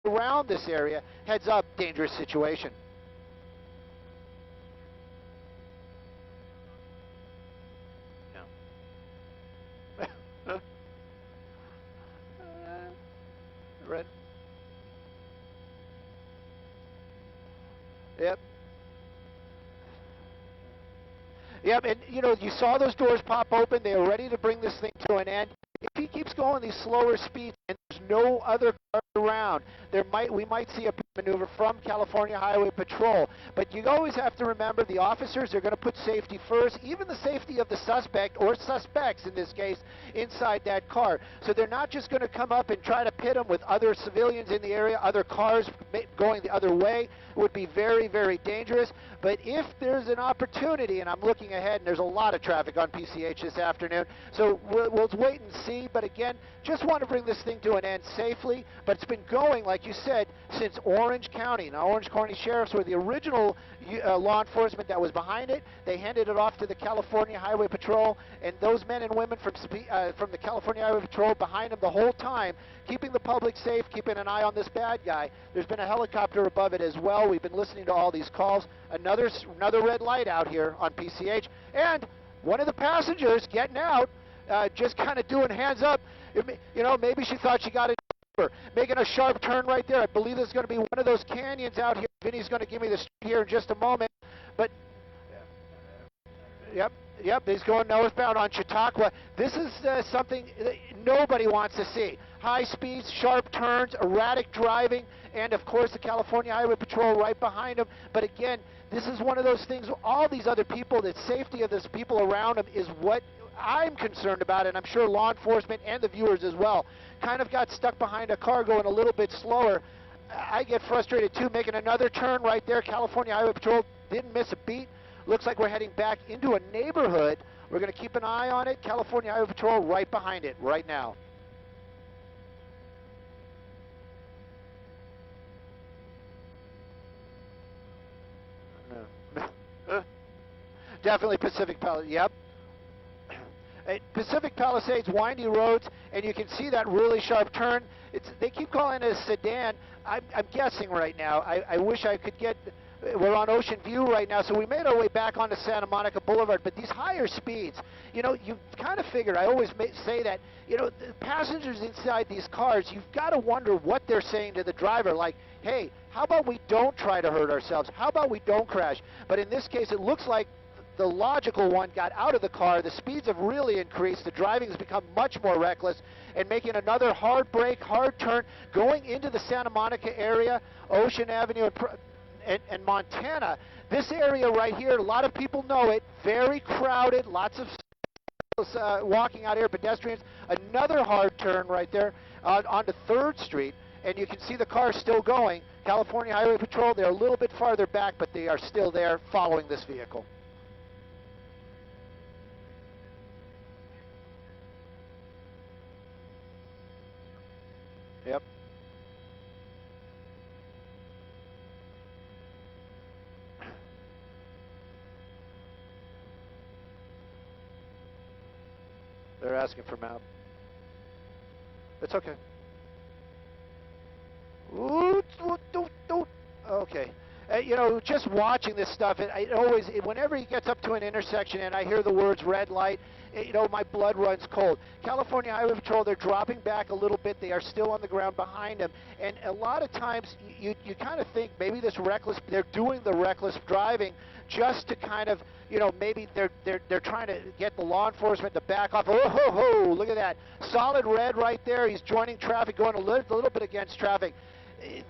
around this area, heads up, dangerous situation. Yeah. Red. Yep. Yep, and you know, you saw those doors pop open. They were ready to bring this thing to an end. If he keeps going these slower speeds and there's no other cars around, we might see a maneuver from California Highway Patrol. But you always have to remember the officers are going to put safety first, even the safety of the suspect, or suspects in this case, inside that car. So they're not just going to come up and try to pit them with other civilians in the area, other cars going the other way. It would be very, very dangerous. But if there's an opportunity, and I'm looking ahead, and there's a lot of traffic on PCH this afternoon, so we'll wait and see. But again, just want to bring this thing to an end safely. But it's been going, like you said, since Orange County. Now, Orange County Sheriffs were the original law enforcement that was behind it. They handed it off to the California Highway Patrol, and those men and women from the California Highway Patrol behind them the whole time, keeping the public safe, keeping an eye on this bad guy. There's been a helicopter above it as well. We've been listening to all these calls. Another red light out here on PCH, and one of the passengers getting out, just kind of doing hands up. You know, maybe she thought she got it. Making a sharp turn right there. I believe there's going to be one of those canyons out here. Vinny's going to give me the street here in just a moment. But, yep, he's going northbound on Chautauqua. This is something that nobody wants to see. High speeds, sharp turns, erratic driving, and of course the California Highway Patrol right behind him. But again, this is one of those things, all these other people, the safety of these people around them is what I'm concerned about, and I'm sure law enforcement and the viewers as well. Kind of got stuck behind a car going a little bit slower. I get frustrated too, making another turn right there. California Highway Patrol didn't miss a beat. Looks like we're heading back into a neighborhood. We're going to keep an eye on it. California Highway Patrol right behind it right now. Definitely Pacific Palisades. Yep. Pacific Palisades, windy roads, and you can see that really sharp turn. They keep calling it a sedan. I'm guessing right now. I wish I could get. We're on Ocean View right now, so we made our way back onto Santa Monica Boulevard. But these higher speeds, you know, you kind of figure. I always say that, you know, the passengers inside these cars, you've got to wonder what they're saying to the driver. Like, hey, how about we don't try to hurt ourselves? How about we don't crash? But in this case, it looks like the logical one got out of the car. The speeds have really increased. The driving has become much more reckless, and making another hard brake, hard turn, going into the Santa Monica area, Ocean Avenue and Montana. This area right here, a lot of people know it, very crowded, lots of walking out here, pedestrians. Another hard turn right there onto 3rd Street, and you can see the car still going. California Highway Patrol, they're a little bit farther back, but they are still there following this vehicle. Yep. They're asking for map. It's okay. Ooh, okay. You know, just watching this stuff, whenever he gets up to an intersection and I hear the words red light, you know, my blood runs cold. California Highway Patrol, they're dropping back a little bit. They are still on the ground behind him. And a lot of times, you kind of think maybe they're doing the reckless driving just to kind of, you know, maybe they're trying to get the law enforcement to back off. Oh, ho, ho, look at that. Solid red right there. He's joining traffic, going a little bit against traffic.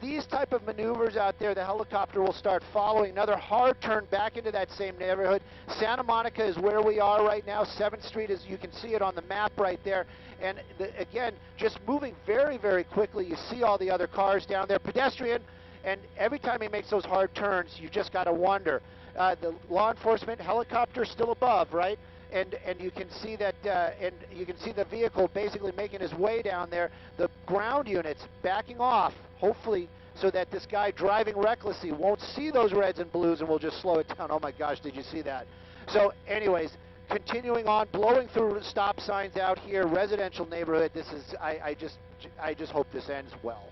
These type of maneuvers out there, the helicopter will start following. Another hard turn back into that same neighborhood. Santa Monica is where we are right now. 7th Street, is you can see it on the map right there. And again, just moving very, very quickly. You see all the other cars down there. Pedestrian, and every time he makes those hard turns, you just got to wonder. The law enforcement helicopter still above, right? And you can see that, and you can see the vehicle basically making his way down there. The ground units backing off, hopefully, so that this guy driving recklessly won't see those reds and blues and will just slow it down. Oh my gosh, did you see that? So anyways, continuing on, blowing through stop signs out here, residential neighborhood. This is, I just hope this ends well.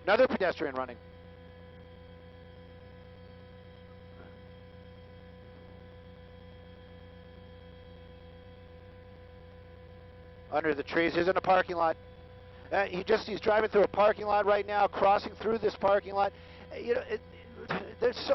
Another pedestrian running. Under the trees. He's in a parking lot. He's driving through a parking lot right now, crossing through this parking lot. You know,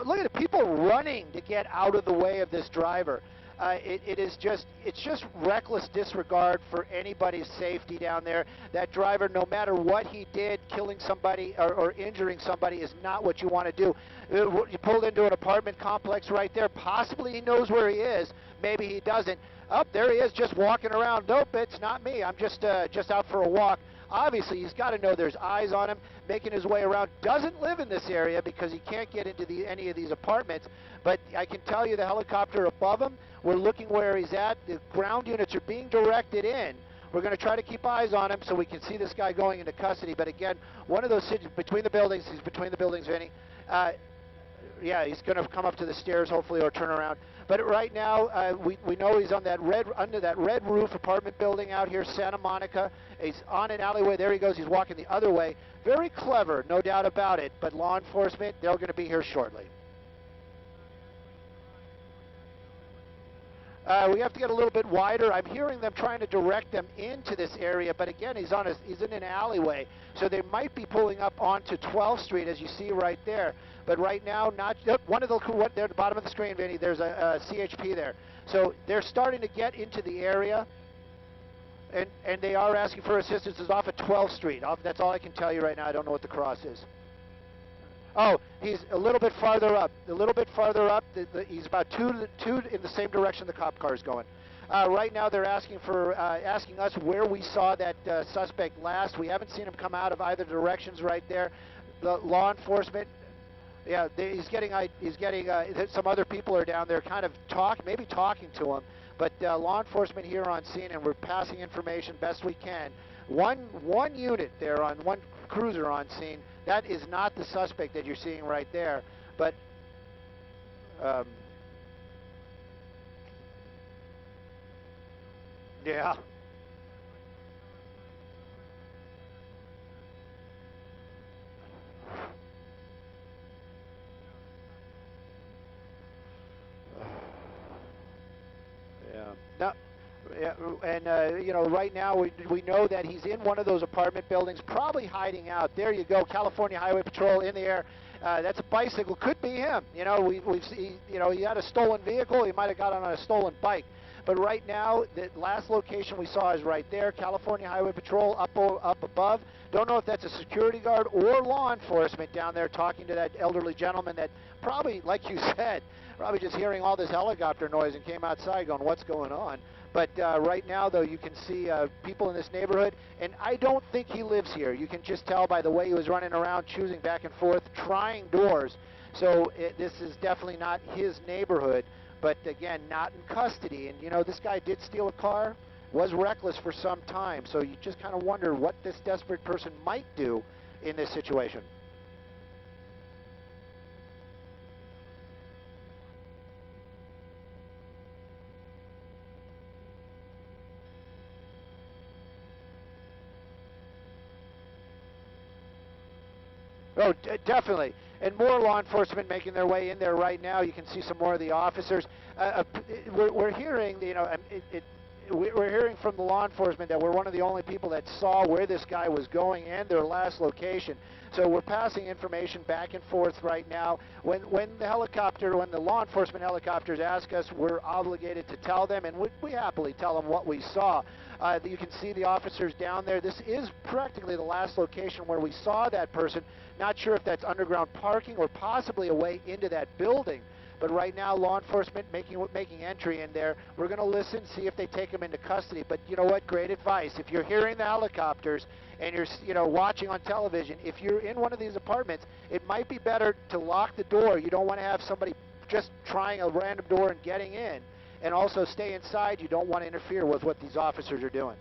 look at the people running to get out of the way of this driver. It's just reckless disregard for anybody's safety down there. That driver, no matter what he did, killing somebody or injuring somebody is not what you want to do. You pulled into an apartment complex right there. Possibly he knows where he is. Maybe he doesn't. Oh, there he is, just walking around. Nope, it's not me. I'm just out for a walk. Obviously, he's got to know there's eyes on him, making his way around. Doesn't live in this area because he can't get into any of these apartments. But I can tell you the helicopter above him, we're looking where he's at. The ground units are being directed in. We're going to try to keep eyes on him so we can see this guy going into custody. But again, one of those between the buildings, he's between the buildings, Vinny. Yeah, he's going to come up to the stairs, hopefully, or turn around. But right now, we know he's on that under that red roof apartment building out here, Santa Monica. He's on an alleyway. There he goes. He's walking the other way. Very clever, no doubt about it. But law enforcement, they're going to be here shortly. We have to get a little bit wider. I'm hearing them trying to direct them into this area, but again, he's in an alleyway, so they might be pulling up onto 12th Street, as you see right there. But right now, one of the there at the bottom of the screen, Vinny. There's a CHP there, so they're starting to get into the area, and they are asking for assistance. It's off at 12th Street. That's all I can tell you right now. I don't know what the cross is. Oh, he's a little bit farther up. A little bit farther up. He's about two in the same direction the cop car is going. Right now, they're asking us where we saw that suspect last. We haven't seen him come out of either directions right there. The law enforcement, yeah, he's getting some other people are down there, kind of maybe talking to him. But law enforcement here on scene, and we're passing information best we can. One unit there on one cruiser on scene. That is not the suspect that you're seeing right there, but yeah. Yeah. Now, yeah, and you know, right now we know that he's in one of those apartment buildings, probably hiding out. There you go, California Highway Patrol in the air. That's a bicycle, could be him. You know, we've seen, you know, he had a stolen vehicle. He might have got on a stolen bike. But right now, the last location we saw is right there, California Highway Patrol up above. Don't know if that's a security guard or law enforcement down there talking to that elderly gentleman that probably, like you said, probably just hearing all this helicopter noise and came outside going, what's going on? But right now, though, you can see people in this neighborhood, and I don't think he lives here. You can just tell by the way he was running around, choosing back and forth, trying doors. So this is definitely not his neighborhood, but again, not in custody. And, you know, this guy did steal a car, was reckless for some time, so you just kind of wonder what this desperate person might do in this situation. Oh, definitely. And more law enforcement making their way in there right now. You can see some more of the officers. We're hearing, you know, we're hearing from the law enforcement that we're one of the only people that saw where this guy was going and their last location. So we're passing information back and forth right now. When the law enforcement helicopters ask us, we're obligated to tell them, and we happily tell them what we saw. You can see the officers down there. This is practically the last location where we saw that person. Not sure if that's underground parking or possibly a way into that building. But right now, law enforcement making entry in there. We're going to listen, see if they take him into custody. But you know what? Great advice. If you're hearing the helicopters and you're watching on television, if you're in one of these apartments, it might be better to lock the door. You don't want to have somebody just trying a random door and getting in. And also stay inside. You don't want to interfere with what these officers are doing.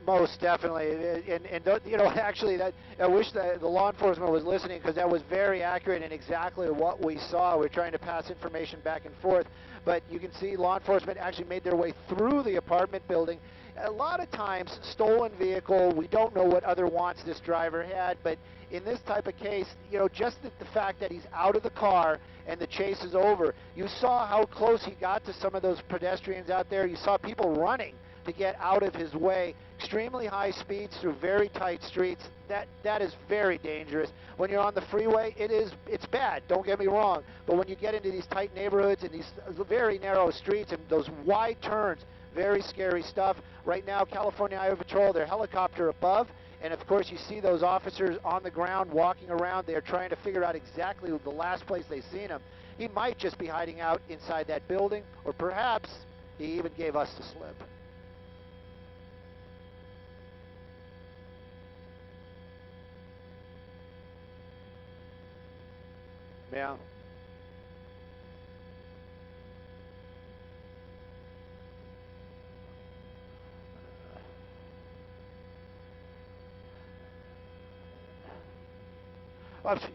Most definitely, you know, actually, that I wish that the law enforcement was listening, because that was very accurate and exactly what we saw. We're trying to pass information back and forth, but you can see law enforcement actually made their way through the apartment building. A lot of times, stolen vehicle, we don't know what other wants this driver had, but in this type of case, you know, just the fact that he's out of the car and the chase is over. You saw how close he got to some of those pedestrians out there. You saw people running to get out of his way. Extremely high speeds through very tight streets. That is very dangerous. When you're on the freeway, it's bad, don't get me wrong, but when you get into these tight neighborhoods and these very narrow streets and those wide turns, very scary stuff. Right now, California Highway Patrol, their helicopter above, and of course you see those officers on the ground walking around. They're trying to figure out exactly the last place they've seen him. He might just be hiding out inside that building, or perhaps he even gave us the slip. Yeah.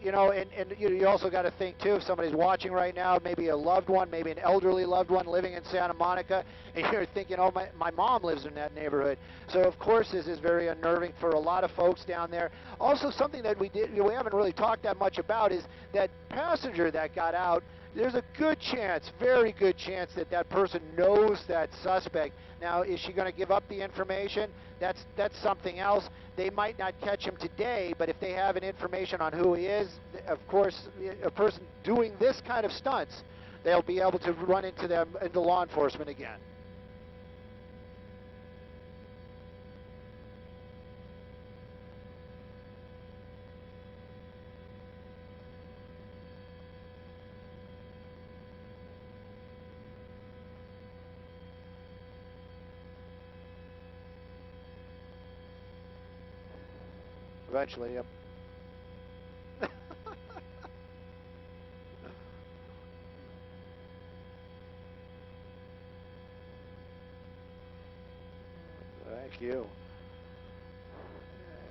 You know, and you also got to think too, if somebody's watching right now, maybe a loved one, maybe an elderly loved one living in Santa Monica, and you're thinking, oh, my mom lives in that neighborhood. So of course this is very unnerving for a lot of folks down there. Also, something that we haven't really talked that much about is that passenger that got out. There's a good chance, very good chance, that that person knows that suspect. Now, is she going to give up the information? That's something else. They might not catch him today, but if they have an information on who he is, of course, a person doing this kind of stunts, they'll be able to run into law enforcement again. Eventually, yep. Thank you.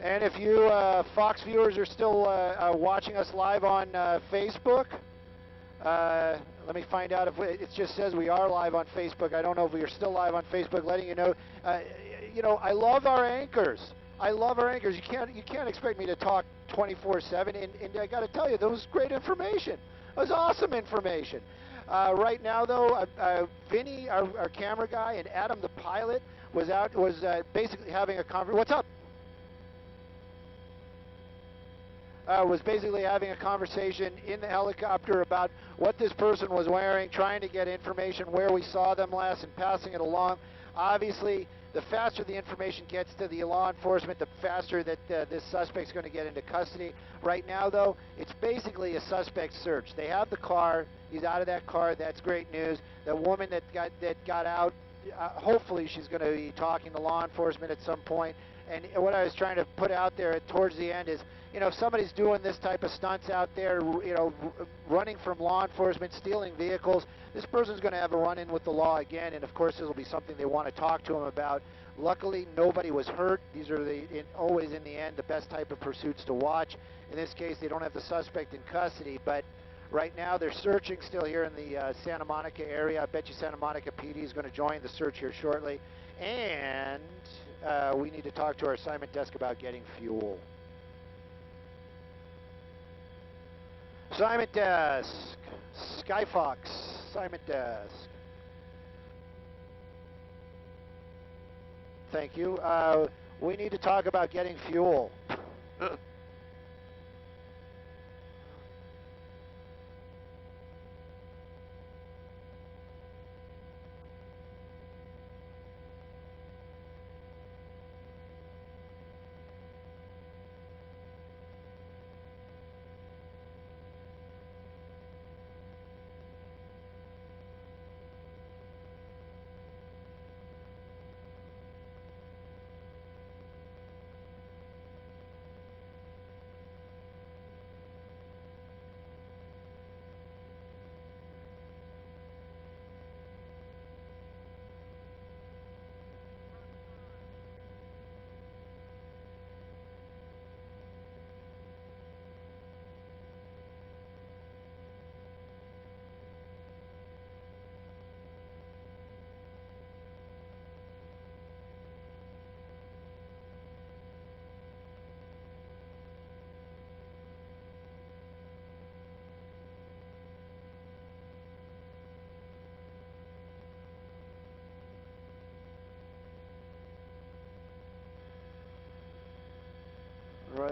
And if you Fox viewers are still watching us live on Facebook, let me find out if it just says we are live on Facebook. I don't know if we are still live on Facebook, letting you know. You know, I love our anchors. I love our anchors. You can't expect me to talk 24/7, and I got to tell you, that was great information. It was awesome information. Right now, though, Vinny, our camera guy, and Adam, the pilot, was basically having a conversation. What's up? Was basically having a conversation in the helicopter about what this person was wearing, trying to get information where we saw them last and passing it along. Obviously, the faster the information gets to the law enforcement, the faster that this suspect's going to get into custody. Right now, though, it's basically a suspect search. They have the car. He's out of that car. That's great news. The woman that got out, hopefully she's going to be talking to law enforcement at some point. And what I was trying to put out there towards the end is, you know, if somebody's doing this type of stunts out there, you know, running from law enforcement, stealing vehicles, this person's going to have a run-in with the law again, and of course this will be something they want to talk to him about. Luckily, nobody was hurt. These are always, in the end, the best type of pursuits to watch. In this case, they don't have the suspect in custody, but right now they're searching still here in the Santa Monica area. I bet you Santa Monica PD is going to join the search here shortly. And we need to talk to our assignment desk about getting fuel. Assignment desk. Skyfox. Assignment desk. Thank you. We need to talk about getting fuel.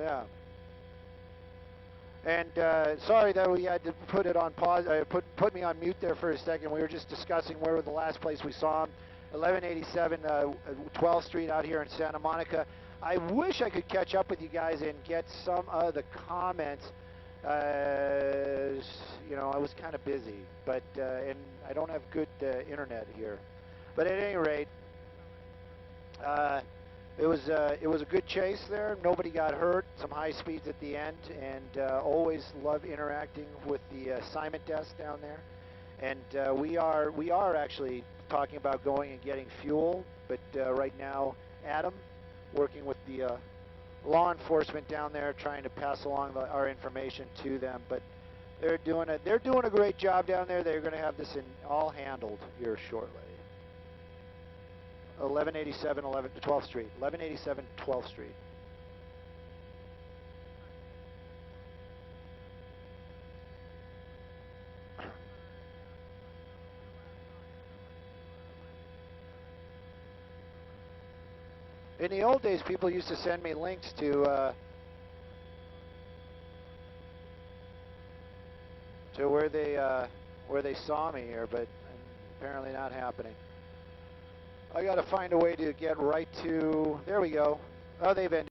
yeah. And sorry that we had to put it on pause. Put me on mute there for a second. We were just discussing where was the last place we saw him. 1187 12th Street out here in Santa Monica. I wish I could catch up with you guys and get some of the comments. You know, I was kind of busy, but and I don't have good internet here. But at any rate, it was a good chase there. Nobody got hurt. Some high speeds at the end, and always love interacting with the assignment desk down there. And we are actually talking about going and getting fuel, but right now, Adam, working with the law enforcement down there, trying to pass along our information to them. But they're doing a great job down there. They're going to have this all handled here shortly. 1187 12th Street. 1187 12th Street. In the old days, people used to send me links to where they saw me here, but apparently not happening. I got to find a way to get right to. There we go. Oh, they've ended.